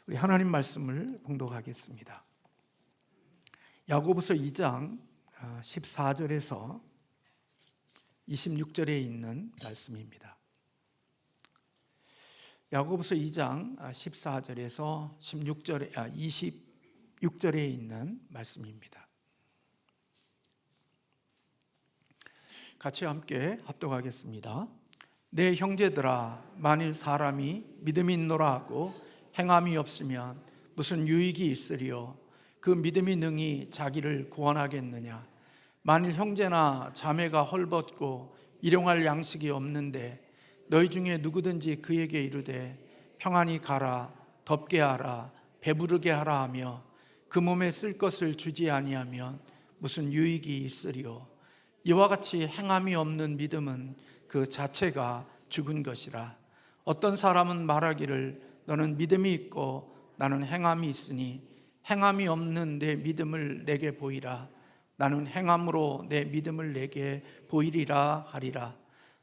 우리 하나님 말씀을 봉독하겠습니다. 야고보서 2장 14절에서 26절에 있는 말씀입니다. 야고보서 2장 14절에서 26절에 있는 말씀입니다. 같이 함께 합독하겠습니다. 내 형제들아, 만일 사람이 믿음이 있노라 하고 행함이 없으면 무슨 유익이 있으리요? 그 믿음이 능히 자기를 구원하겠느냐? 만일 형제나 자매가 헐벗고 일용할 양식이 없는데 너희 중에 누구든지 그에게 이르되 평안히 가라, 덥게 하라, 배부르게 하라 하며 그 몸에 쓸 것을 주지 아니하면 무슨 유익이 있으리요? 이와 같이 행함이 없는 믿음은 그 자체가 죽은 것이라. 어떤 사람은 말하기를 너는 믿음이 있고 나는 행함이 있으니 행함이 없는 내 믿음을 내게 보이라. 나는 행함으로 내 믿음을 내게 보이리라 하리라.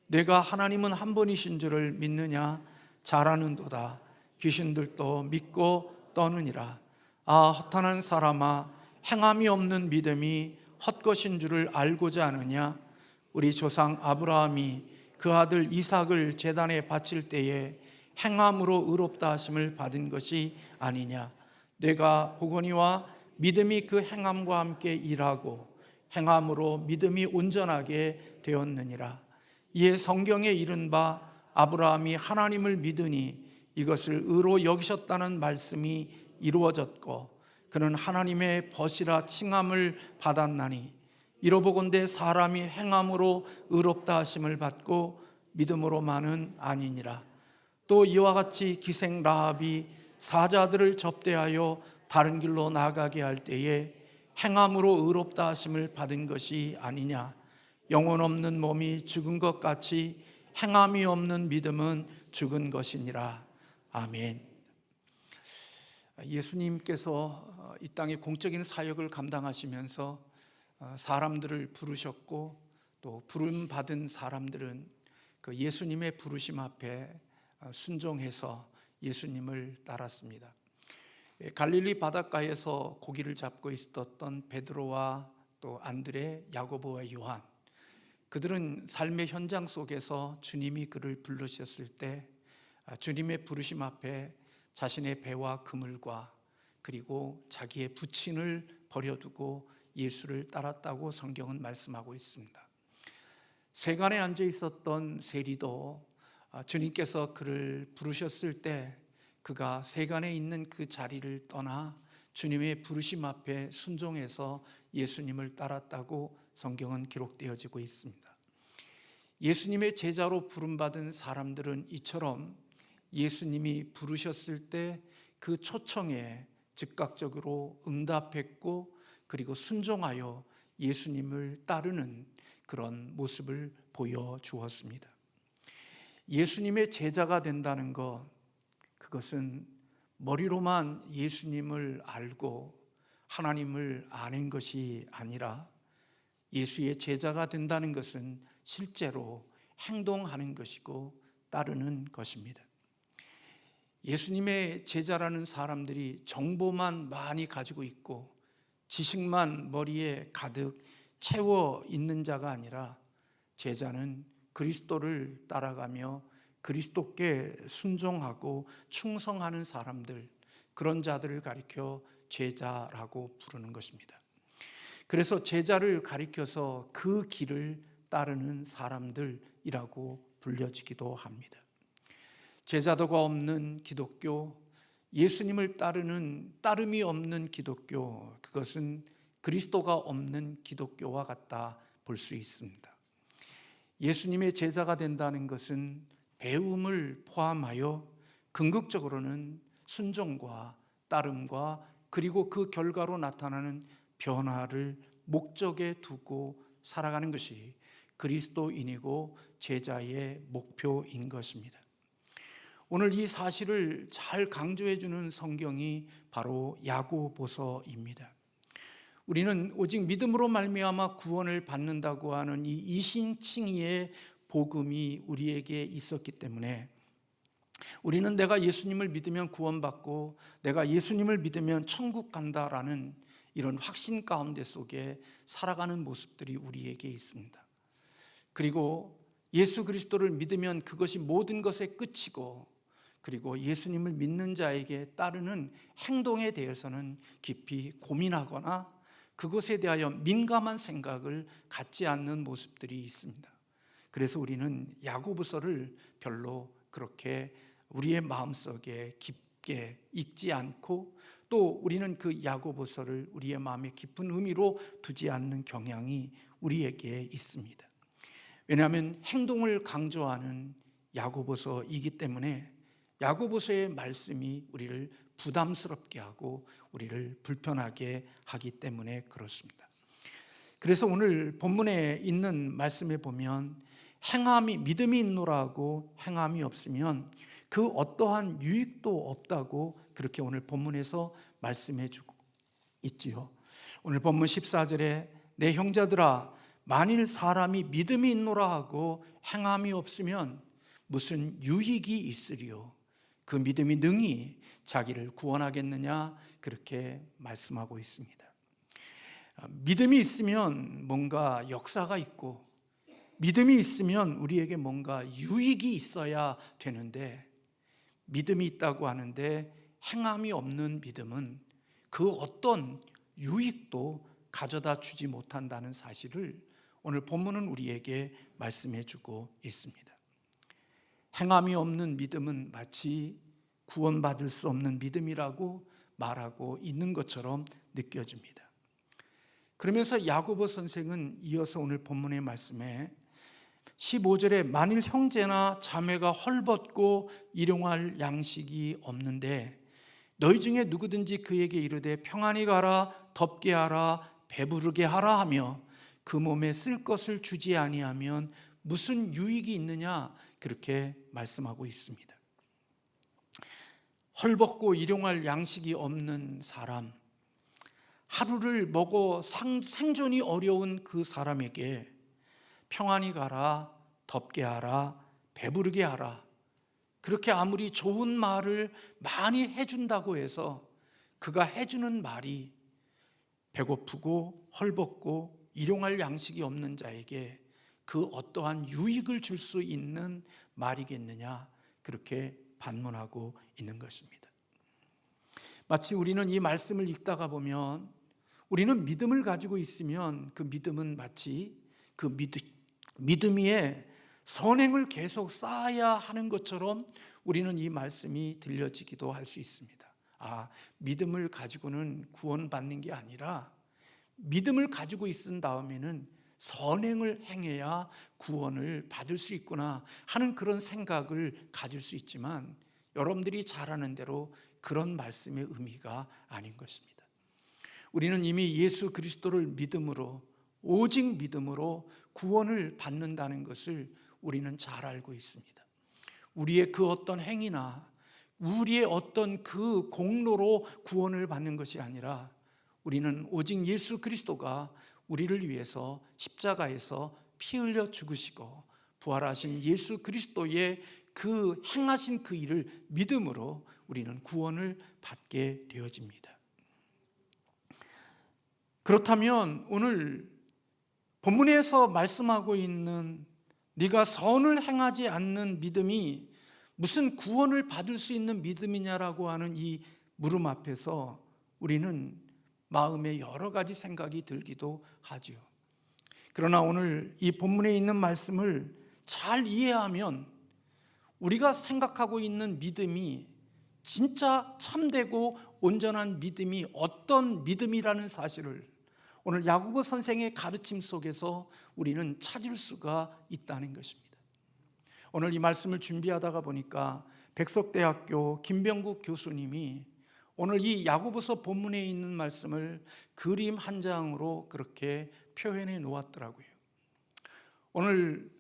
내가 하나님은 한 분이신 줄을 믿느냐? 잘 아는도다. 귀신들도 믿고 떠느니라. 아, 허탄한 사람아, 행함이 없는 믿음이 헛것인 줄을 알고자 하느냐? 우리 조상 아브라함이 그 아들 이삭을 제단에 바칠 때에 행함으로 의롭다 하심을 받은 것이 아니냐? 내가 보거니와 믿음이 그 행함과 함께 일하고 행함으로 믿음이 온전하게 되었느니라. 이에 성경에 이른 바 아브라함이 하나님을 믿으니 이것을 의로 여기셨다는 말씀이 이루어졌고 그는 하나님의 벗이라 칭함을 받았나니 이로보건대 사람이 행함으로 의롭다 하심을 받고 믿음으로만은 아니니라. 또 이와 같이 기생 라합이 사자들을 접대하여 다른 길로 나가게 할 때에 행함으로 의롭다 하심을 받은 것이 아니냐? 영혼 없는 몸이 죽은 것 같이 행함이 없는 믿음은 죽은 것이니라. 아멘. 예수님께서 이 땅의 공적인 사역을 감당하시면서 사람들을 부르셨고 또 부름 받은 사람들은 그 예수님의 부르심 앞에 순종해서 예수님을 따랐습니다. 갈릴리 바닷가에서 고기를 잡고 있었던 베드로와 또 안드레, 야고보와 요한, 그들은 삶의 현장 속에서 주님이 그를 부르셨을 때 주님의 부르심 앞에 자신의 배와 그물과 그리고 자기의 부친을 버려두고 예수를 따랐다고 성경은 말씀하고 있습니다. 세간에 앉아 있었던 세리도 주님께서 그를 부르셨을 때 그가 세간에 있는 그 자리를 떠나 주님의 부르심 앞에 순종해서 예수님을 따랐다고 성경은 기록되어지고 있습니다. 예수님의 제자로 부름받은 사람들은 이처럼 예수님이 부르셨을 때 그 초청에 즉각적으로 응답했고 그리고 순종하여 예수님을 따르는 그런 모습을 보여주었습니다. 예수님의 제자가 된다는 것, 그것은 머리로만 예수님을 알고 하나님을 아는 것이 아니라 예수의 제자가 된다는 것은 실제로 행동하는 것이고 따르는 것입니다. 예수님의 제자라는 사람들이 정보만 많이 가지고 있고 지식만 머리에 가득 채워 있는 자가 아니라 제자는 그리스도를 따라가며 그리스도께 순종하고 충성하는 사람들, 그런 자들을 가리켜 제자라고 부르는 것입니다. 그래서 제자를 가리켜서 그 길을 따르는 사람들이라고 불려지기도 합니다. 제자도가 없는 기독교, 예수님을 따르는 따름이 없는 기독교, 그것은 그리스도가 없는 기독교와 같다 볼 수 있습니다. 예수님의 제자가 된다는 것은 배움을 포함하여 궁극적으로는 순종과 따름과 그리고 그 결과로 나타나는 변화를 목적에 두고 살아가는 것이 그리스도인이고 제자의 목표인 것입니다. 오늘 이 사실을 잘 강조해 주는 성경이 바로 야고보서입니다. 우리는 오직 믿음으로 말미암아 구원을 받는다고 하는 이 이신칭의의 복음이 우리에게 있었기 때문에 우리는 내가 예수님을 믿으면 구원받고 내가 예수님을 믿으면 천국 간다라는 이런 확신 가운데 속에 살아가는 모습들이 우리에게 있습니다. 그리고 예수 그리스도를 믿으면 그것이 모든 것의 끝이고, 그리고 예수님을 믿는 자에게 따르는 행동에 대해서는 깊이 고민하거나 그것에 대하여 민감한 생각을 갖지 않는 모습들이 있습니다. 그래서 우리는 야고보서를 별로 그렇게 우리의 마음속에 깊게 읽지 않고, 또 우리는 그 야고보서를 우리의 마음에 깊은 의미로 두지 않는 경향이 우리에게 있습니다. 왜냐하면 행동을 강조하는 야고보서이기 때문에 야고보서의 말씀이 우리를 부담스럽게 하고 우리를 불편하게 하기 때문에 그렇습니다. 그래서 오늘 본문에 있는 말씀에 보면 믿음이 있노라고 행함이 없으면 그 어떠한 유익도 없다고 그렇게 오늘 본문에서 말씀해 주고 있지요. 오늘 본문 14절에 내 형제들아 만일 사람이 믿음이 있노라 하고 행함이 없으면 무슨 유익이 있으리요? 그 믿음이 능히 자기를 구원하겠느냐? 그렇게 말씀하고 있습니다. 믿음이 있으면 뭔가 역사가 있고, 믿음이 있으면 우리에게 뭔가 유익이 있어야 되는데, 믿음이 있다고 하는데 행함이 없는 믿음은 그 어떤 유익도 가져다 주지 못한다는 사실을 오늘 본문은 우리에게 말씀해 주고 있습니다. 행함이 없는 믿음은 마치 구원받을 수 없는 믿음이라고 말하고 있는 것처럼 느껴집니다. 그러면서 야고보 선생은 이어서 오늘 본문의 말씀에 15절에 만일 형제나 자매가 헐벗고 일용할 양식이 없는데 너희 중에 누구든지 그에게 이르되 평안히 가라, 덥게 하라, 배부르게 하라 하며 그 몸에 쓸 것을 주지 아니하면 무슨 유익이 있느냐? 그렇게 말씀하고 있습니다. 헐벗고 일용할 양식이 없는 사람, 하루를 먹어 생존이 어려운 그 사람에게 평안히 가라, 덥게 하라, 배부르게 하라, 그렇게 아무리 좋은 말을 많이 해준다고 해서 그가 해주는 말이 배고프고 헐벗고 일용할 양식이 없는 자에게 그 어떠한 유익을 줄 수 있는 말이겠느냐? 그렇게 반문하고 있는 것입니다. 마치 우리는 이 말씀을 읽다가 보면 우리는 믿음을 가지고 있으면 그 믿음은 마치 그 믿음 위에 선행을 계속 쌓아야 하는 것처럼 우리는 이 말씀이 들려지기도 할 수 있습니다. 믿음을 가지고는 구원받는 게 아니라 믿음을 가지고 있은 다음에는 선행을 행해야 구원을 받을 수 있구나 하는 그런 생각을 가질 수 있지만, 여러분들이 잘 아는 대로 그런 말씀의 의미가 아닌 것입니다. 우리는 이미 예수 그리스도를 믿음으로, 오직 믿음으로 구원을 받는다는 것을 우리는 잘 알고 있습니다. 우리의 그 어떤 행위나 우리의 어떤 그 공로로 구원을 받는 것이 아니라 우리는 오직 예수 그리스도가 우리를 위해서 십자가에서 피 흘려 죽으시고 부활하신 예수 그리스도의 그 행하신 그 일을 믿음으로 우리는 구원을 받게 되어집니다. 그렇다면 오늘 본문에서 말씀하고 있는 네가 선을 행하지 않는 믿음이 무슨 구원을 받을 수 있는 믿음이냐라고 하는 이 물음 앞에서 우리는 마음에 여러 가지 생각이 들기도 하죠. 그러나 오늘 이 본문에 있는 말씀을 잘 이해하면 우리가 생각하고 있는 믿음이 진짜 참되고 온전한 믿음이 어떤 믿음이라는 사실을 오늘 야고보 선생의 가르침 속에서 우리는 찾을 수가 있다는 것입니다. 오늘 이 말씀을 준비하다가 보니까 백석대학교 김병국 교수님이 오늘 이 야고보서 본문에 있는 말씀을 그림 한 장으로 그렇게 표현해 놓았더라고요. 오늘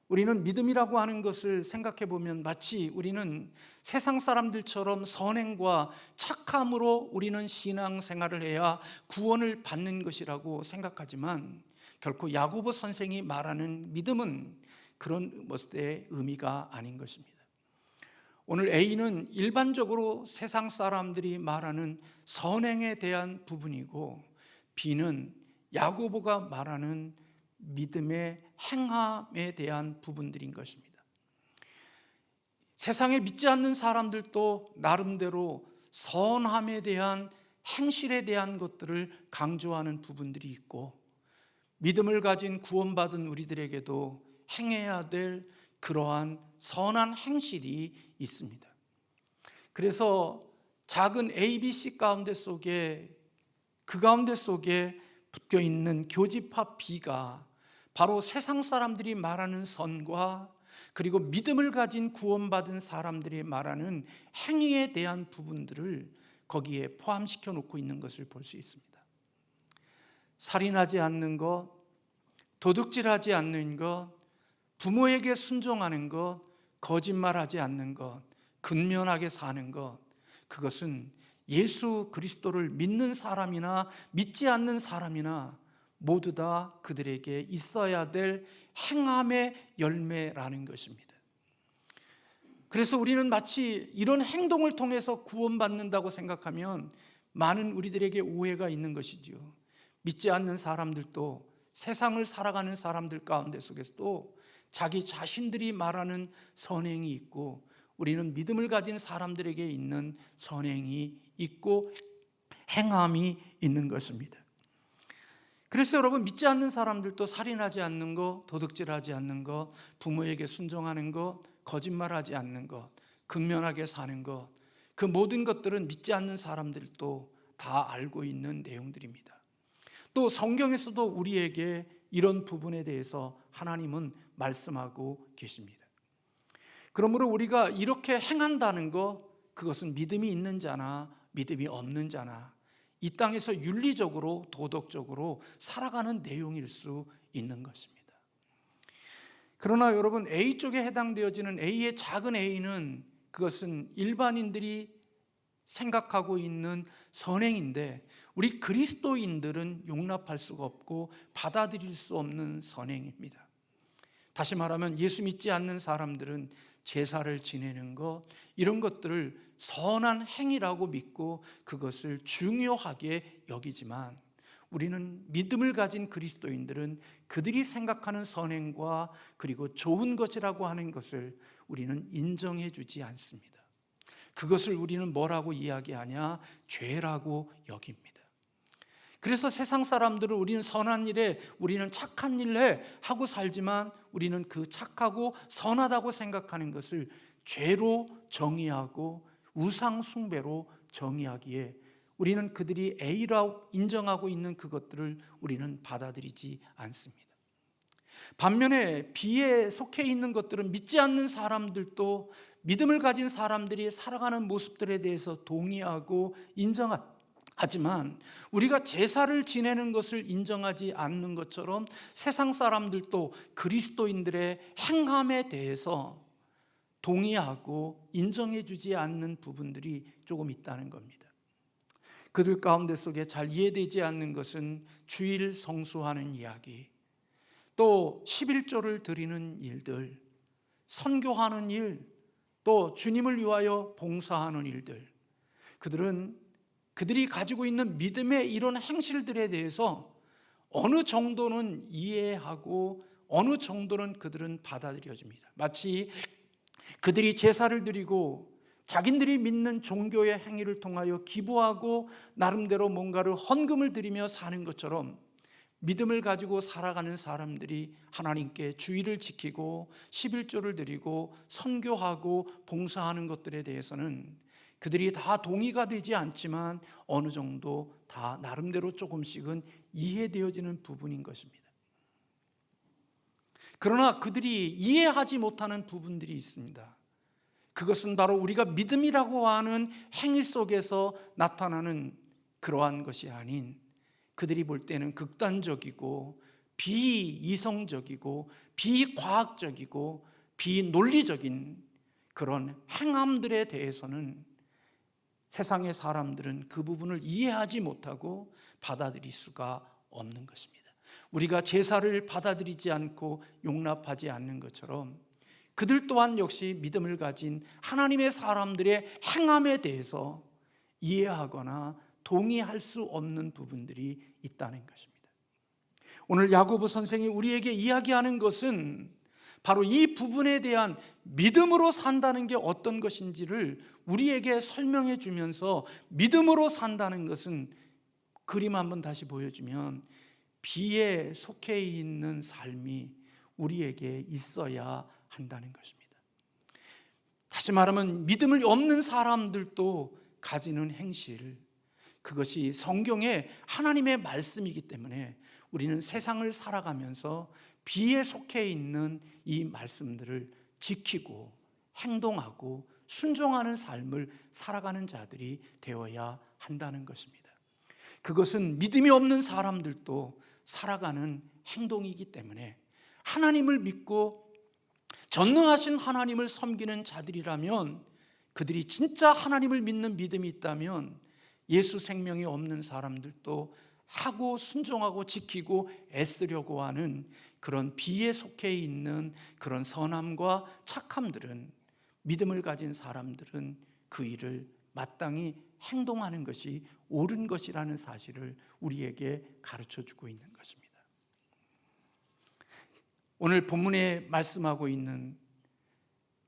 우리는 믿음이라고 하는 것을 생각해 보면 마치 우리는 세상 사람들처럼 선행과 착함으로 우리는 신앙생활을 해야 구원을 받는 것이라고 생각하지만 결코 야고보 선생이 말하는 믿음은 그런 것의 의미가 아닌 것입니다. 오늘 A는 일반적으로 세상 사람들이 말하는 선행에 대한 부분이고, B는 야고보가 말하는 믿음의 행함에 대한 부분들인 것입니다. 세상에 믿지 않는 사람들도 나름대로 선함에 대한, 행실에 대한 것들을 강조하는 부분들이 있고, 믿음을 가진 구원받은 우리들에게도 행해야 될 그러한 선한 행실이 있습니다. 그래서 작은 ABC 가운데 속에, 그 가운데 속에 붙어 있는 교집합 B가 바로 세상 사람들이 말하는 선과, 그리고 믿음을 가진 구원받은 사람들이 말하는 행위에 대한 부분들을 거기에 포함시켜 놓고 있는 것을 볼 수 있습니다. 살인하지 않는 것, 도둑질하지 않는 것, 부모에게 순종하는 것, 거짓말하지 않는 것, 근면하게 사는 것, 그것은 예수 그리스도를 믿는 사람이나 믿지 않는 사람이나 모두 다 그들에게 있어야 될 행함의 열매라는 것입니다. 그래서 우리는 마치 이런 행동을 통해서 구원받는다고 생각하면 많은 우리들에게 오해가 있는 것이지요. 믿지 않는 사람들도, 세상을 살아가는 사람들 가운데 속에서도 자기 자신들이 말하는 선행이 있고, 우리는 믿음을 가진 사람들에게 있는 선행이 있고 행함이 있는 것입니다. 그래서 여러분, 믿지 않는 사람들도 살인하지 않는 것, 도둑질하지 않는 것, 부모에게 순종하는 것, 거짓말하지 않는 것, 근면하게 사는 것, 그 모든 것들은 믿지 않는 사람들도 다 알고 있는 내용들입니다. 또 성경에서도 우리에게 이런 부분에 대해서 하나님은 말씀하고 계십니다. 그러므로 우리가 이렇게 행한다는 것, 그것은 믿음이 있는 자나 믿음이 없는 자나 이 땅에서 윤리적으로, 도덕적으로 살아가는 내용일 수 있는 것입니다. 그러나 여러분, A 쪽에 해당되어지는 A의 작은 A는, 그것은 일반인들이 생각하고 있는 선행인데 우리 그리스도인들은 용납할 수가 없고 받아들일 수 없는 선행입니다. 다시 말하면 예수 믿지 않는 사람들은 제사를 지내는 것, 이런 것들을 선한 행위라고 믿고 그것을 중요하게 여기지만, 우리는 믿음을 가진 그리스도인들은 그들이 생각하는 선행과 그리고 좋은 것이라고 하는 것을 우리는 인정해 주지 않습니다. 그것을 우리는 뭐라고 이야기하냐? 죄라고 여깁니다. 그래서 세상 사람들은 우리는 선한 일에, 우리는 착한 일에 하고 살지만, 우리는 그 착하고 선하다고 생각하는 것을 죄로 정의하고 우상 숭배로 정의하기에 우리는 그들이 A라고 인정하고 있는 그것들을 우리는 받아들이지 않습니다. 반면에 B에 속해 있는 것들은 믿지 않는 사람들도 믿음을 가진 사람들이 살아가는 모습들에 대해서 동의하고 인정하지만, 우리가 제사를 지내는 것을 인정하지 않는 것처럼 세상 사람들도 그리스도인들의 행함에 대해서 동의하고 인정해 주지 않는 부분들이 조금 있다는 겁니다. 그들 가운데 속에 잘 이해되지 않는 것은 주일 성수하는 이야기, 또 11조를 드리는 일들, 선교하는 일, 또 주님을 위하여 봉사하는 일들, 그들이 가지고 있는 믿음의 이런 행실들에 대해서 어느 정도는 이해하고 어느 정도는 그들은 받아들여집니다. 마치 그들이 제사를 드리고 자기들이 믿는 종교의 행위를 통하여 기부하고 나름대로 뭔가를 헌금을 드리며 사는 것처럼, 믿음을 가지고 살아가는 사람들이 하나님께 주의를 지키고 11조를 드리고 선교하고 봉사하는 것들에 대해서는 그들이 다 동의가 되지 않지만 어느 정도 다 나름대로 조금씩은 이해되어지는 부분인 것입니다. 그러나 그들이 이해하지 못하는 부분들이 있습니다. 그것은 바로 우리가 믿음이라고 하는 행위 속에서 나타나는 그러한 것이 아닌, 그들이 볼 때는 극단적이고 비이성적이고 비과학적이고 비논리적인 그런 행함들에 대해서는 세상의 사람들은 그 부분을 이해하지 못하고 받아들일 수가 없는 것입니다. 우리가 제사를 받아들이지 않고 용납하지 않는 것처럼 그들 또한 역시 믿음을 가진 하나님의 사람들의 행함에 대해서 이해하거나 동의할 수 없는 부분들이 있다는 것입니다. 오늘 야고보 선생이 우리에게 이야기하는 것은 바로 이 부분에 대한 믿음으로 산다는 게 어떤 것인지를 우리에게 설명해 주면서, 믿음으로 산다는 것은 그림 한번 다시 보여주면 비에 속해 있는 삶이 우리에게 있어야 한다는 것입니다. 다시 말하면 믿음을 없는 사람들도 가지는 행실, 그것이 성경의 하나님의 말씀이기 때문에 우리는 세상을 살아가면서 비에 속해 있는 이 말씀들을 지키고 행동하고 순종하는 삶을 살아가는 자들이 되어야 한다는 것입니다. 그것은 믿음이 없는 사람들도 살아가는 행동이기 때문에 하나님을 믿고 전능하신 하나님을 섬기는 자들이라면, 그들이 진짜 하나님을 믿는 믿음이 있다면 예수 생명이 없는 사람들도 하고 순종하고 지키고 애쓰려고 하는 그런 비에 속해 있는 그런 선함과 착함들은, 믿음을 가진 사람들은 그 일을 마땅히 행동하는 것이 옳은 것이라는 사실을 우리에게 가르쳐주고 있는 것입니다. 오늘 본문에 말씀하고 있는,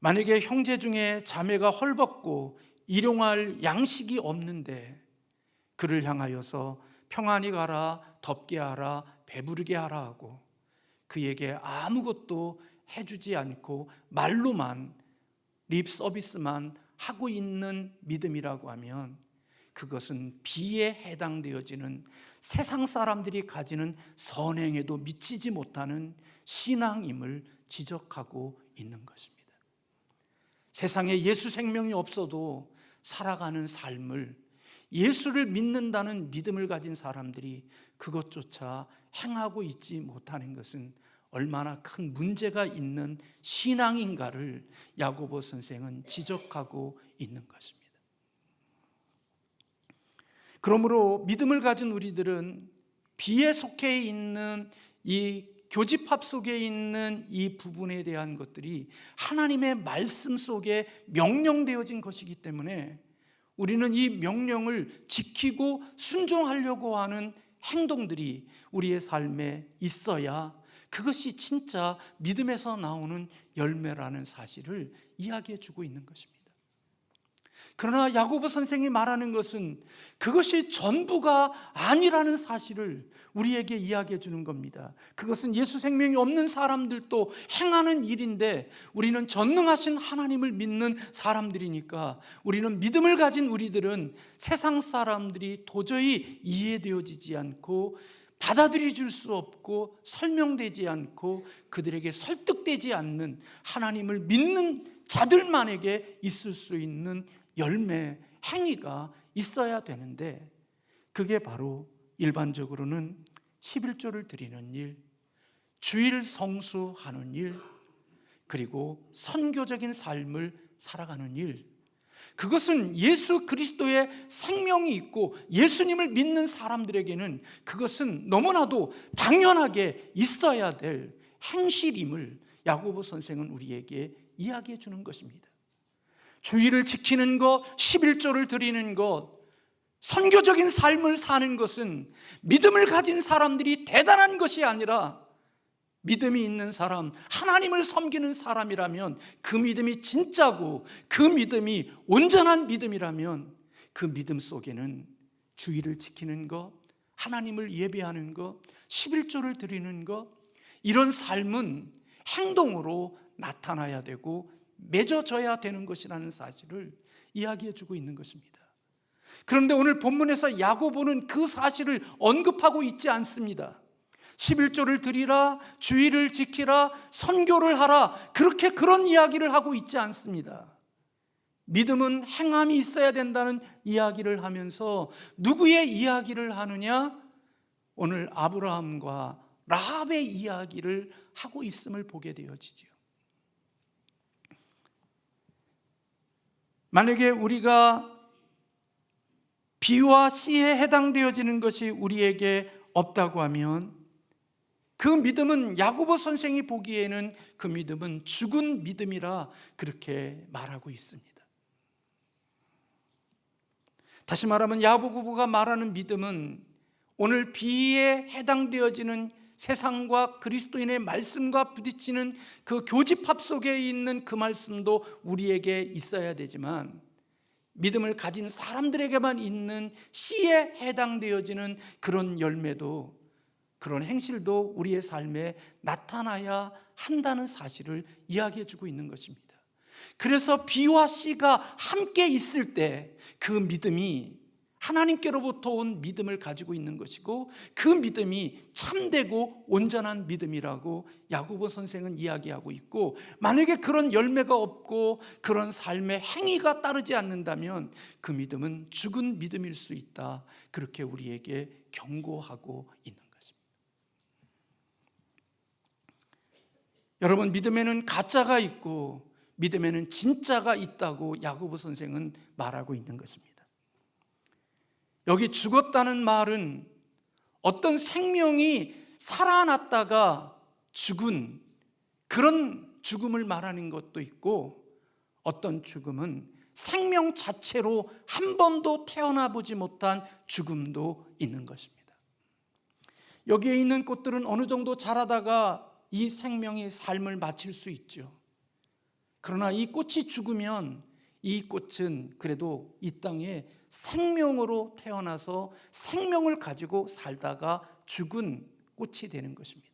만약에 형제 중에 자매가 헐벗고 일용할 양식이 없는데 그를 향하여서 평안히 가라, 덥게 하라, 배부르게 하라 하고 그에게 아무것도 해주지 않고 말로만, 립 서비스만 하고 있는 믿음이라고 하면 그것은 비에 해당되어지는 세상 사람들이 가지는 선행에도 미치지 못하는 신앙임을 지적하고 있는 것입니다. 세상에 예수 생명이 없어도 살아가는 삶을, 예수를 믿는다는 믿음을 가진 사람들이 그것조차 행하고 있지 못하는 것은 얼마나 큰 문제가 있는 신앙인가를 야고보 선생은 지적하고 있는 것입니다. 그러므로 믿음을 가진 우리들은 비에 속해 있는 이 교집합 속에 있는 이 부분에 대한 것들이 하나님의 말씀 속에 명령되어진 것이기 때문에 우리는 이 명령을 지키고 순종하려고 하는 행동들이 우리의 삶에 있어야 그것이 진짜 믿음에서 나오는 열매라는 사실을 이야기해 주고 있는 것입니다. 그러나 야고보 선생이 말하는 것은 그것이 전부가 아니라는 사실을 우리에게 이야기해 주는 겁니다. 그것은 예수 생명이 없는 사람들도 행하는 일인데, 우리는 전능하신 하나님을 믿는 사람들이니까, 우리는 믿음을 가진 우리들은 세상 사람들이 도저히 이해되어지지 않고 받아들여 줄 수 없고 설명되지 않고 그들에게 설득되지 않는 하나님을 믿는 자들만에게 있을 수 있는 열매, 행위가 있어야 되는데, 그게 바로 일반적으로는 11조를 드리는 일, 주일 성수하는 일, 그리고 선교적인 삶을 살아가는 일, 그것은 예수 그리스도의 생명이 있고 예수님을 믿는 사람들에게는 그것은 너무나도 당연하게 있어야 될 행실임을 야고보 선생은 우리에게 이야기해 주는 것입니다. 주일을 지키는 것, 11조를 드리는 것, 선교적인 삶을 사는 것은 믿음을 가진 사람들이 대단한 것이 아니라, 믿음이 있는 사람, 하나님을 섬기는 사람이라면, 그 믿음이 진짜고 그 믿음이 온전한 믿음이라면 그 믿음 속에는 주일을 지키는 것, 하나님을 예배하는 것, 11조를 드리는 것, 이런 삶은 행동으로 나타나야 되고 맺어져야 되는 것이라는 사실을 이야기해 주고 있는 것입니다. 그런데 오늘 본문에서 야고보는 그 사실을 언급하고 있지 않습니다. 11조를 드리라, 주일을 지키라, 선교를 하라, 그렇게 그런 이야기를 하고 있지 않습니다. 믿음은 행함이 있어야 된다는 이야기를 하면서 누구의 이야기를 하느냐? 오늘 아브라함과 라합의 이야기를 하고 있음을 보게 되어지죠. 만약에 우리가 비와 시에 해당되어지는 것이 우리에게 없다고 하면 그 믿음은 야고보 선생이 보기에는 그 믿음은 죽은 믿음이라 그렇게 말하고 있습니다. 다시 말하면 야고보가 말하는 믿음은 오늘 비에 해당되어지는 세상과 그리스도인의 말씀과 부딪히는 그 교집합 속에 있는 그 말씀도 우리에게 있어야 되지만, 믿음을 가진 사람들에게만 있는 시에 해당되어지는 그런 열매도, 그런 행실도 우리의 삶에 나타나야 한다는 사실을 이야기해 주고 있는 것입니다. 그래서 비와 씨가 함께 있을 때 그 믿음이 하나님께로부터 온 믿음을 가지고 있는 것이고, 그 믿음이 참되고 온전한 믿음이라고 야고보 선생은 이야기하고 있고, 만약에 그런 열매가 없고 그런 삶의 행위가 따르지 않는다면 그 믿음은 죽은 믿음일 수 있다, 그렇게 우리에게 경고하고 있는 것입니다. 여러분, 믿음에는 가짜가 있고 믿음에는 진짜가 있다고 야고보 선생은 말하고 있는 것입니다. 여기 죽었다는 말은 어떤 생명이 살아났다가 죽은 그런 죽음을 말하는 것도 있고, 어떤 죽음은 생명 자체로 한 번도 태어나 보지 못한 죽음도 있는 것입니다. 여기에 있는 꽃들은 어느 정도 자라다가 이 생명이 삶을 마칠 수 있죠. 그러나 이 꽃이 죽으면 이 꽃은 그래도 이 땅에 생명으로 태어나서 생명을 가지고 살다가 죽은 꽃이 되는 것입니다.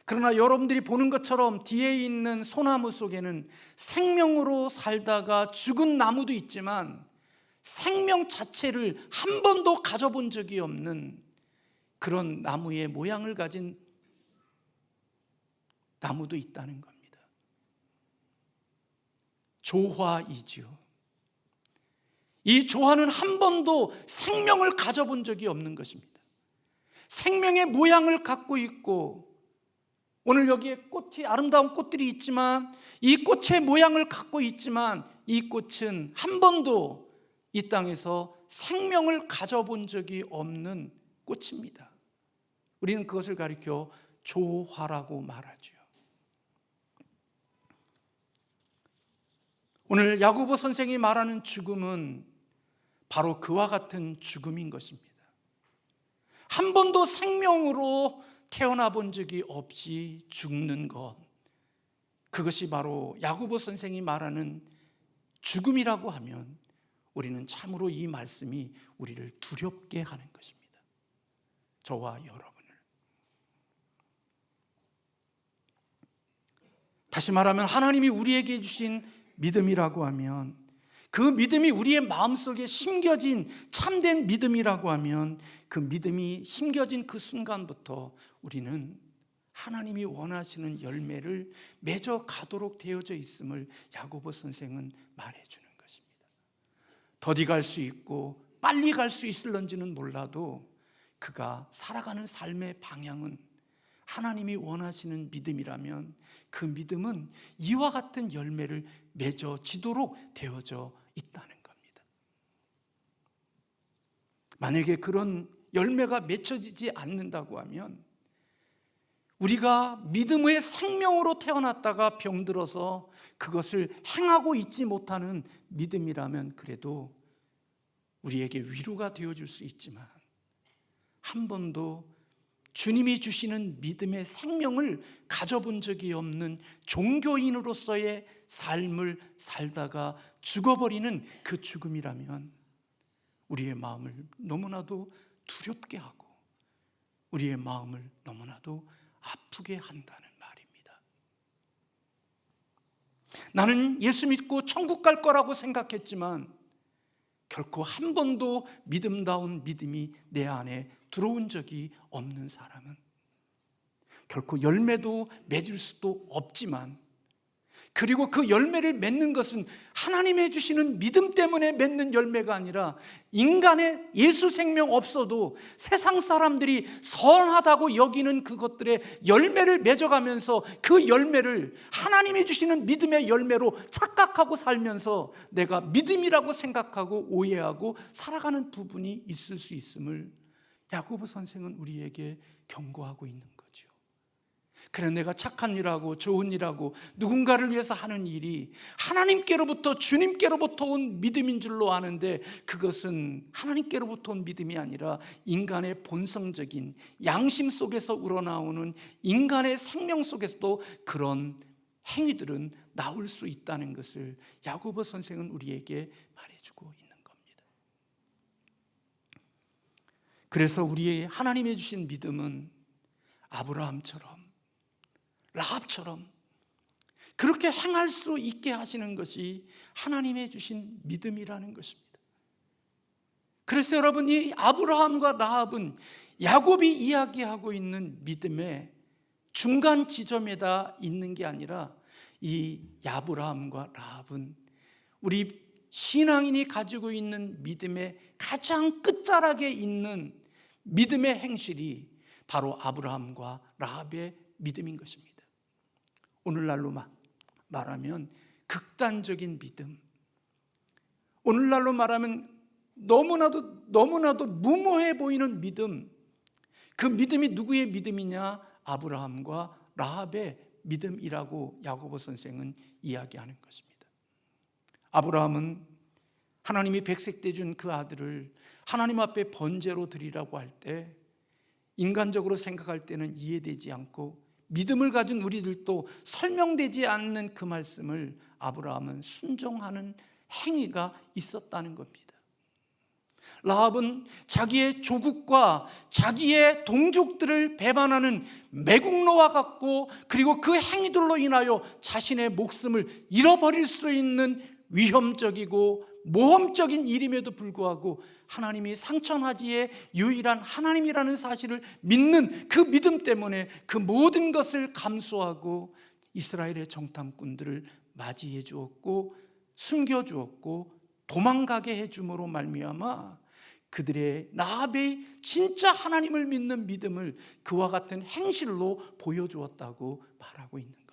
그러나 여러분들이 보는 것처럼 뒤에 있는 소나무 속에는 생명으로 살다가 죽은 나무도 있지만 생명 자체를 한 번도 가져본 적이 없는 그런 나무의 모양을 가진 나무도 있다는 겁니다. 조화이지요. 이 조화는 한 번도 생명을 가져본 적이 없는 것입니다. 생명의 모양을 갖고 있고, 오늘 여기에 꽃이, 아름다운 꽃들이 있지만, 이 꽃의 모양을 갖고 있지만 이 꽃은 한 번도 이 땅에서 생명을 가져본 적이 없는 꽃입니다. 우리는 그것을 가리켜 조화라고 말하죠. 오늘 야고보 선생이 말하는 죽음은 바로 그와 같은 죽음인 것입니다. 한 번도 생명으로 태어나 본 적이 없이 죽는 것, 그것이 바로 야고보 선생이 말하는 죽음이라고 하면 우리는 참으로 이 말씀이 우리를 두렵게 하는 것입니다. 저와 여러분을. 다시 말하면 하나님이 우리에게 주신 믿음이라고 하면, 그 믿음이 우리의 마음속에 심겨진 참된 믿음이라고 하면, 그 믿음이 심겨진 그 순간부터 우리는 하나님이 원하시는 열매를 맺어 가도록 되어져 있음을 야고보 선생은 말해주는 것입니다. 더디 갈 수 있고 빨리 갈 수 있을런지는 몰라도 그가 살아가는 삶의 방향은 하나님이 원하시는 믿음이라면 그 믿음은 이와 같은 열매를 맺어지도록 되어져 있다는 겁니다. 만약에 그런 열매가 맺혀지지 않는다고 하면, 우리가 믿음의 생명으로 태어났다가 병들어서 그것을 행하고 있지 못하는 믿음이라면 그래도 우리에게 위로가 되어줄 수 있지만, 한 번도 주님이 주시는 믿음의 생명을 가져본 적이 없는 종교인으로서의 삶을 살다가 죽어버리는 그 죽음이라면 우리의 마음을 너무나도 두렵게 하고 우리의 마음을 너무나도 아프게 한다는 말입니다. 나는 예수 믿고 천국 갈 거라고 생각했지만 결코 한 번도 믿음다운 믿음이 내 안에 들어온 적이 없는 사람은 결코 열매도 맺을 수도 없지만, 그리고 그 열매를 맺는 것은 하나님이 주시는 믿음 때문에 맺는 열매가 아니라 인간의 예수 생명 없어도 세상 사람들이 선하다고 여기는 그것들의 열매를 맺어가면서 그 열매를 하나님이 주시는 믿음의 열매로 착각하고 살면서 내가 믿음이라고 생각하고 오해하고 살아가는 부분이 있을 수 있음을 야고보 선생은 우리에게 경고하고 있는 거죠. 그래, 내가 착한 일하고 좋은 일하고 누군가를 위해서 하는 일이 하나님께로부터, 주님께로부터 온 믿음인 줄로 아는데, 그것은 하나님께로부터 온 믿음이 아니라 인간의 본성적인 양심 속에서 우러나오는 인간의 생명 속에서도 그런 행위들은 나올 수 있다는 것을 야고보 선생은 우리에게 말해주고 있는 겁니다. 그래서 우리의 하나님이 주신 믿음은 아브라함처럼, 라합처럼 그렇게 행할 수 있게 하시는 것이 하나님의 주신 믿음이라는 것입니다. 그래서 여러분, 이 아브라함과 라합은 야곱이 이야기하고 있는 믿음의 중간 지점에다 있는 게 아니라, 이 아브라함과 라합은 우리 신앙인이 가지고 있는 믿음의 가장 끝자락에 있는 믿음의 행실이 바로 아브라함과 라합의 믿음인 것입니다. 오늘날로 말하면 극단적인 믿음, 오늘날로 말하면 너무나도 무모해 보이는 믿음, 그 믿음이 누구의 믿음이냐? 아브라함과 라합의 믿음이라고 야고보 선생은 이야기하는 것입니다. 아브라함은 하나님이 백색돼 준 그 아들을 하나님 앞에 번제로 드리라고 할 때, 인간적으로 생각할 때는 이해되지 않고 믿음을 가진 우리들도 설명되지 않는 그 말씀을 아브라함은 순종하는 행위가 있었다는 겁니다. 라합은 자기의 조국과 자기의 동족들을 배반하는 매국노와 같고, 그리고 그 행위들로 인하여 자신의 목숨을 잃어버릴 수 있는 위험적이고 모험적인 일임에도 불구하고 하나님이 상천하지의 유일한 하나님이라는 사실을 믿는 그 믿음 때문에 그 모든 것을 감수하고 이스라엘의 정탐꾼들을 맞이해 주었고 숨겨 주었고 도망가게 해 줌으로 말미암아 그들의 라합의 진짜 하나님을 믿는 믿음을 그와 같은 행실로 보여주었다고 말하고 있는 겁니다.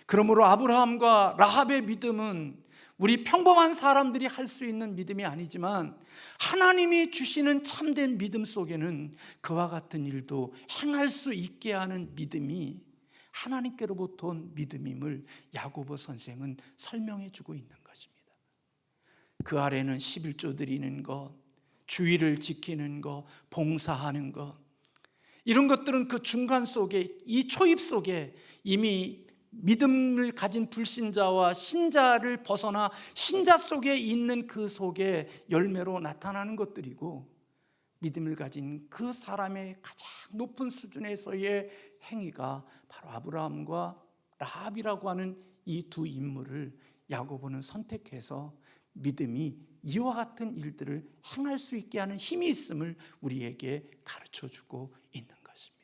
그러므로 아브라함과 라합의 믿음은 우리 평범한 사람들이 할 수 있는 믿음이 아니지만, 하나님이 주시는 참된 믿음 속에는 그와 같은 일도 행할 수 있게 하는 믿음이 하나님께로부터 온 믿음임을 야고보 선생은 설명해 주고 있는 것입니다. 그 아래는 11조 드리는 것, 주의를 지키는 것, 봉사하는 것, 이런 것들은 그 중간 속에, 이 초입 속에 이미 믿음을 가진 불신자와 신자를 벗어나 신자 속에 있는 그 속에 열매로 나타나는 것들이고, 믿음을 가진 그 사람의 가장 높은 수준에서의 행위가 바로 아브라함과 라합이라고 하는 이 두 인물을 야고보는 선택해서 믿음이 이와 같은 일들을 행할 수 있게 하는 힘이 있음을 우리에게 가르쳐주고 있는 것입니다.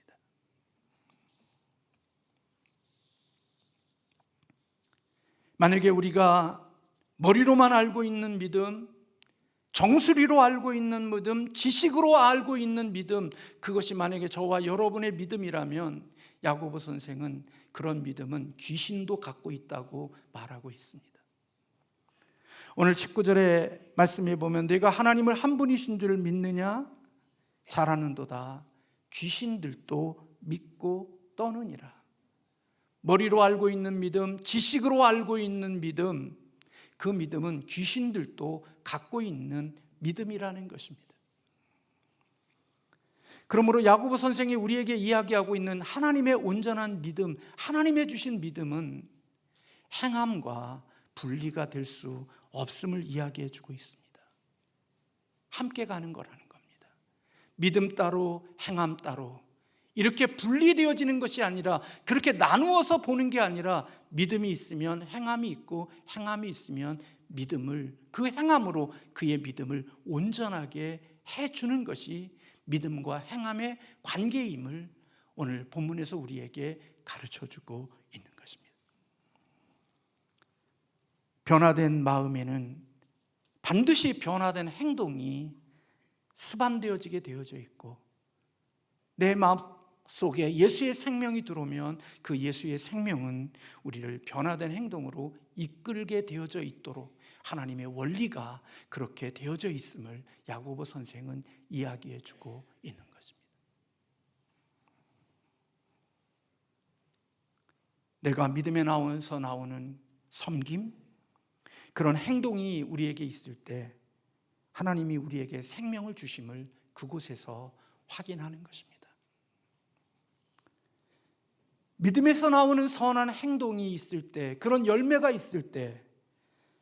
만약에 우리가 머리로만 알고 있는 믿음, 정수리로 알고 있는 믿음, 지식으로 알고 있는 믿음, 그것이 만약에 저와 여러분의 믿음이라면 야고보 선생은 그런 믿음은 귀신도 갖고 있다고 말하고 있습니다. 오늘 19절에 말씀해 보면 내가 하나님을 한 분이신 줄 믿느냐? 잘하는도다. 귀신들도 믿고 떠느니라. 머리로 알고 있는 믿음, 지식으로 알고 있는 믿음, 그 믿음은 귀신들도 갖고 있는 믿음이라는 것입니다. 그러므로 야고보 선생이 우리에게 이야기하고 있는 하나님의 온전한 믿음, 하나님의 주신 믿음은 행함과 분리가 될 수 없음을 이야기해 주고 있습니다. 함께 가는 거라는 겁니다. 믿음 따로 행함 따로 이렇게 분리되어지는 것이 아니라, 그렇게 나누어서 보는 게 아니라, 믿음이 있으면 행함이 있고 행함이 있으면 믿음을, 그 행함으로 그의 믿음을 온전하게 해주는 것이 믿음과 행함의 관계임을 오늘 본문에서 우리에게 가르쳐주고 있는 것입니다. 변화된 마음에는 반드시 변화된 행동이 수반되어지게 되어져 있고, 내 속에 예수의 생명이 들어오면 그 예수의 생명은 우리를 변화된 행동으로 이끌게 되어져 있도록 하나님의 원리가 그렇게 되어져 있음을 야고보 선생은 이야기해 주고 있는 것입니다. 내가 믿음에 나오면서 나오는 섬김, 그런 행동이 우리에게 있을 때 하나님이 우리에게 생명을 주심을 그곳에서 확인하는 것입니다. 믿음에서 나오는 선한 행동이 있을 때, 그런 열매가 있을 때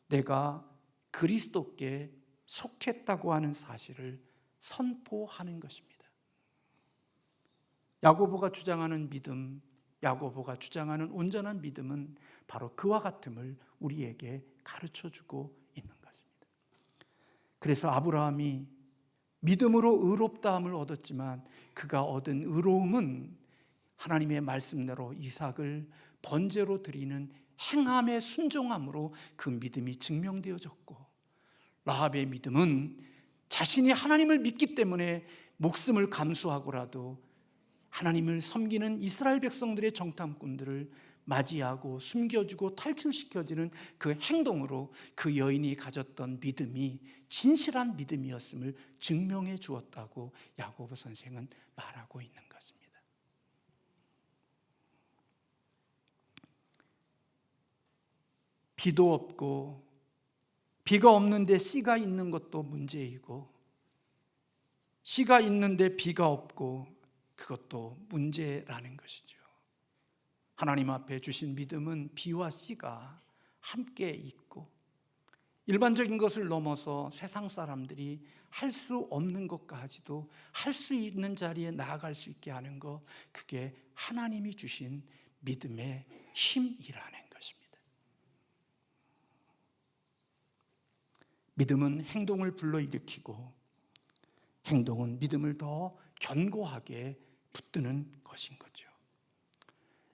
내가 그리스도께 속했다고 하는 사실을 선포하는 것입니다. 야고보가 주장하는 믿음, 야고보가 주장하는 온전한 믿음은 바로 그와 같음을 우리에게 가르쳐주고 있는 것입니다. 그래서 아브라함이 믿음으로 의롭다함을 얻었지만 그가 얻은 의로움은 하나님의 말씀대로 이삭을 번제로 드리는 행함의 순종함으로 그 믿음이 증명되어졌고, 라합의 믿음은 자신이 하나님을 믿기 때문에 목숨을 감수하고라도 하나님을 섬기는 이스라엘 백성들의 정탐꾼들을 맞이하고 숨겨주고 탈출시켜주는 그 행동으로 그 여인이 가졌던 믿음이 진실한 믿음이었음을 증명해 주었다고 야고보 선생은 말하고 있는 것입니다. 비도 없고 비가 없는데 씨가 있는 것도 문제이고, 씨가 있는데 비가 없고 그것도 문제라는 것이죠. 하나님 앞에 주신 믿음은 비와 씨가 함께 있고, 일반적인 것을 넘어서 세상 사람들이 할 수 없는 것까지도 할 수 있는 자리에 나아갈 수 있게 하는 것, 그게 하나님이 주신 믿음의 힘이라는 것입니다. 믿음은 행동을 불러일으키고, 행동은 믿음을 더 견고하게 붙드는 것인 거죠.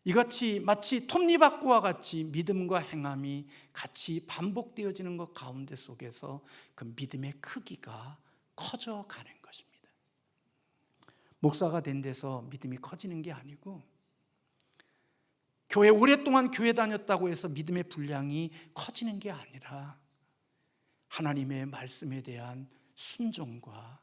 이같이 마치 톱니바퀴와 같이 믿음과 행함이 같이 반복되어지는 것 가운데 속에서 그 믿음의 크기가 커져가는 것입니다. 목사가 된 데서 믿음이 커지는 게 아니고, 교회 오랫동안 교회 다녔다고 해서 믿음의 분량이 커지는 게 아니라 하나님의 말씀에 대한 순종과,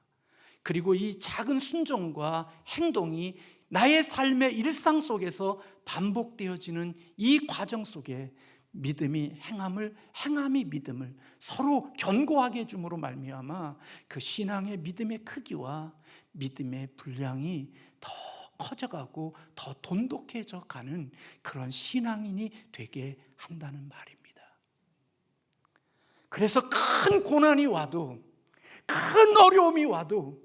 그리고 이 작은 순종과 행동이 나의 삶의 일상 속에서 반복되어지는 이 과정 속에 믿음이 행함이 믿음을 서로 견고하게 해줌으로 말미암아 그 신앙의 믿음의 크기와 믿음의 분량이 더 커져가고 더 돈독해져 가는 그런 신앙인이 되게 한다는 말입니다. 그래서 큰 고난이 와도, 큰 어려움이 와도,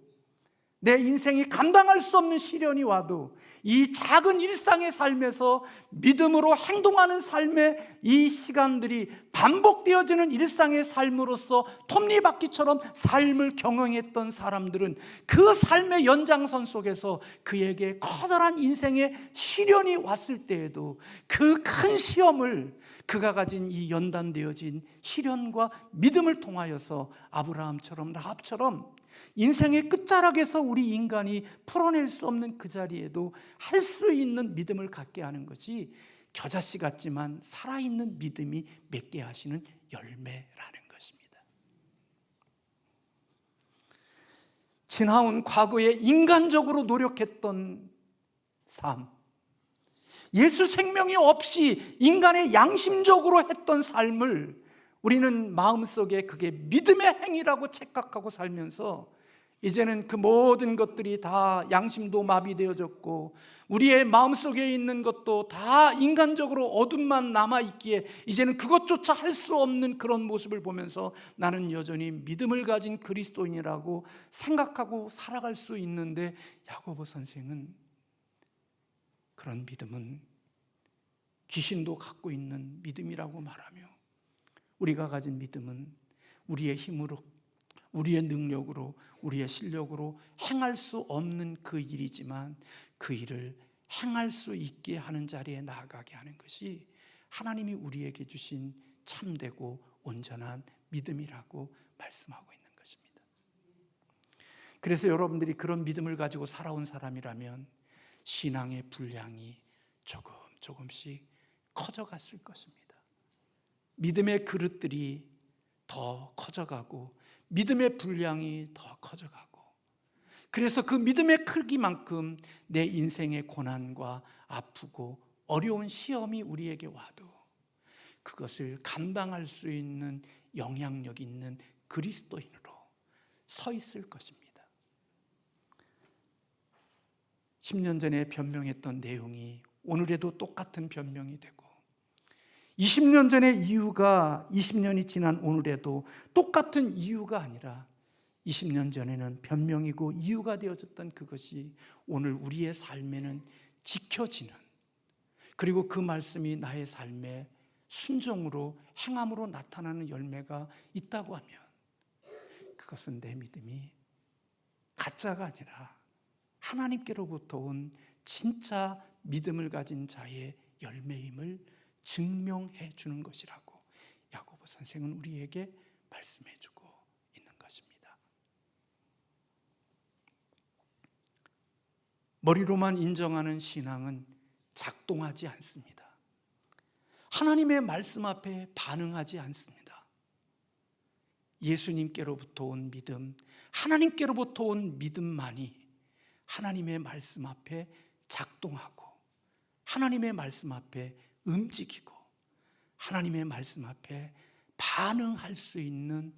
내 인생이 감당할 수 없는 시련이 와도 이 작은 일상의 삶에서 믿음으로 행동하는 삶의 이 시간들이 반복되어지는 일상의 삶으로서 톱니바퀴처럼 삶을 경영했던 사람들은 그 삶의 연장선 속에서 그에게 커다란 인생의 시련이 왔을 때에도 그 큰 시험을 그가 가진 이 연단되어진 시련과 믿음을 통하여서 아브라함처럼 라합처럼 인생의 끝자락에서 우리 인간이 풀어낼 수 없는 그 자리에도 할 수 있는 믿음을 갖게 하는 것이 겨자씨 같지만 살아있는 믿음이 맺게 하시는 열매라는 것입니다. 지나온 과거에 인간적으로 노력했던 삶, 예수 생명이 없이 인간의 양심적으로 했던 삶을 우리는 마음속에 그게 믿음의 행위라고 착각하고 살면서 이제는 그 모든 것들이 다 양심도 마비되어졌고 우리의 마음속에 있는 것도 다 인간적으로 어둠만 남아있기에 이제는 그것조차 할 수 없는 그런 모습을 보면서 나는 여전히 믿음을 가진 그리스도인이라고 생각하고 살아갈 수 있는데, 야고보 선생은 그런 믿음은 귀신도 갖고 있는 믿음이라고 말하며, 우리가 가진 믿음은 우리의 힘으로, 우리의 능력으로, 우리의 실력으로 행할 수 없는 그 일이지만 그 일을 행할 수 있게 하는 자리에 나아가게 하는 것이 하나님이 우리에게 주신 참되고 온전한 믿음이라고 말씀하고 있는 것입니다. 그래서 여러분들이 그런 믿음을 가지고 살아온 사람이라면 신앙의 분량이 조금씩 커져갔을 것입니다. 믿음의 그릇들이 더 커져가고 믿음의 분량이 더 커져가고, 그래서 그 믿음의 크기만큼 내 인생의 고난과 아프고 어려운 시험이 우리에게 와도 그것을 감당할 수 있는 영향력 있는 그리스도인으로 서 있을 것입니다. 10년 전에 변명했던 내용이 오늘에도 똑같은 변명이 되고, 20년 전의 이유가 20년이 지난 오늘에도 똑같은 이유가 아니라 20년 전에는 변명이고 이유가 되어졌던 그것이 오늘 우리의 삶에는 지켜지는, 그리고 그 말씀이 나의 삶에 순종으로 행함으로 나타나는 열매가 있다고 하면, 그것은 내 믿음이 가짜가 아니라 하나님께로부터 온 진짜 믿음을 가진 자의 열매임을 증명해 주는 것이라고 야고보 선생은 우리에게 말씀해 주고 있는 것입니다. 머리로만 인정하는 신앙은 작동하지 않습니다. 하나님의 말씀 앞에 반응하지 않습니다. 예수님께로부터 온 믿음, 하나님께로부터 온 믿음만이 하나님의 말씀 앞에 작동하고, 하나님의 말씀 앞에 움직이고, 하나님의 말씀 앞에 반응할 수 있는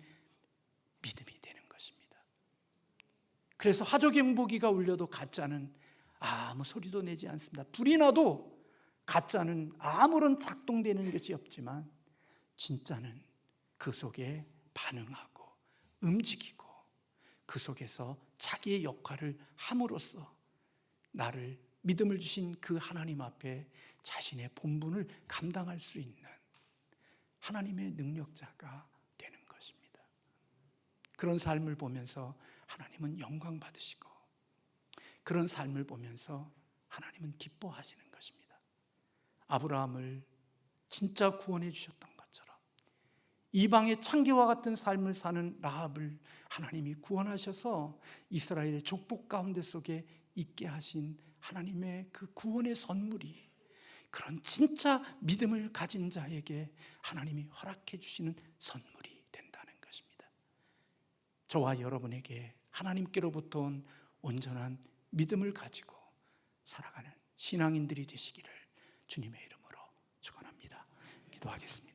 믿음이 되는 것입니다. 그래서 화조경보기가 울려도 가짜는 아무 소리도 내지 않습니다. 불이 나도 가짜는 아무런 작동되는 것이 없지만, 진짜는 그 속에 반응하고 움직이고 그 속에서 자기의 역할을 함으로써 나를 믿음을 주신 그 하나님 앞에 자신의 본분을 감당할 수 있는 하나님의 능력자가 되는 것입니다. 그런 삶을 보면서 하나님은 영광 받으시고, 그런 삶을 보면서 하나님은 기뻐하시는 것입니다. 아브라함을 진짜 구원해 주셨던 것처럼 이방의 창기와 같은 삶을 사는 라합을 하나님이 구원하셔서 이스라엘의 족복 가운데 속에 있게 하신 하나님의 그 구원의 선물이, 그런 진짜 믿음을 가진 자에게 하나님이 허락해 주시는 선물이 된다는 것입니다. 저와 여러분에게 하나님께로부터 온 온전한 믿음을 가지고 살아가는 신앙인들이 되시기를 주님의 이름으로 축원합니다. 기도하겠습니다.